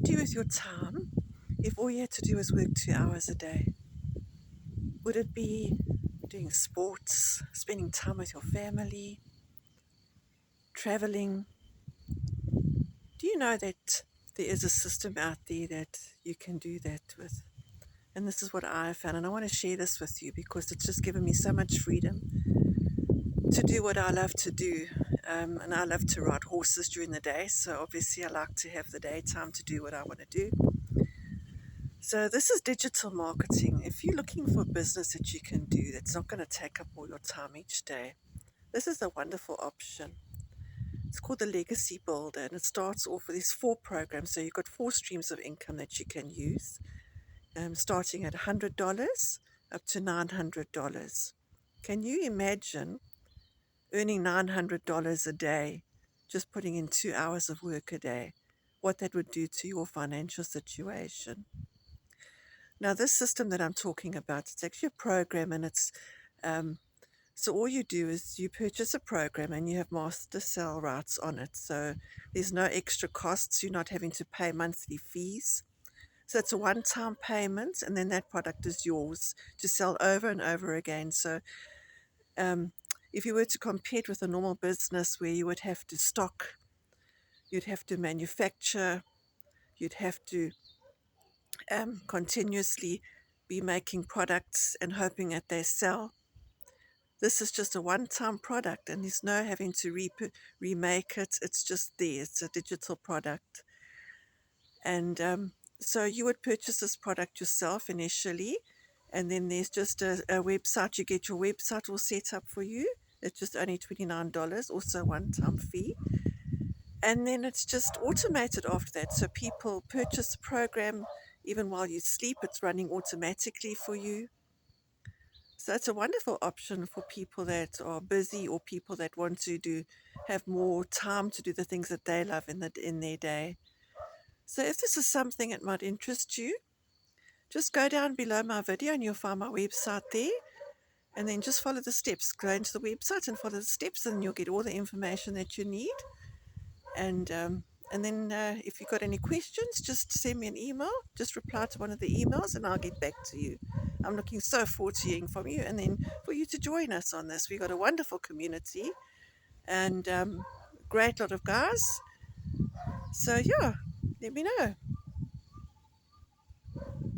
you do with your time if all you had to do was work 2 hours a day? Would it be doing sports, spending time with your family, traveling? Do you know that there is a system out there that you can do that with? And this is what I have found, and I want to share this with you because it's just given me so much freedom to do what I love to do. And I love to ride horses during the day, so obviously I like to have the daytime to do what I want to do. So this is digital marketing. If you're looking for a business that you can do that's not going to take up all your time each day, this is a wonderful option. It's called the Legacy Builder, and it starts off with these 4 programs. So you've got 4 streams of income that you can use, starting at $100 up to $900. Can you imagine earning $900 a day, just putting in 2 hours of work a day? What that would do to your financial situation. Now, this system that I'm talking about, it's actually a program, and it's so all you do is you purchase a program and you have master sell rights on it. So there's no extra costs. You're not having to pay monthly fees. So it's a one-time payment, and then that product is yours to sell over and over again. So if you were to compare it with a normal business where you would have to stock, you'd have to manufacture, you'd have to continuously be making products and hoping that they sell. This is just a one-time product, and there's no having to remake it. It's just there. It's a digital product. And so you would purchase this product yourself initially, and then there's just a website. You get your website all set up for you. It's just only $29, also a one-time fee. And then it's just automated after that. So people purchase the program even while you sleep. It's running automatically for you. So it's a wonderful option for people that are busy or people that want to have more time to do the things that they love in their day. So if this is something that might interest you, just go down below my video and you'll find my website there. And then just follow the steps. Go into the website and follow the steps, and you'll get all the information that you need. And then if you've got any questions, just send me an email. Just reply to one of the emails and I'll get back to you. I'm looking so forward to hearing from you, and then for you to join us on this. We've got a wonderful community and great lot of guys. So yeah, let me know.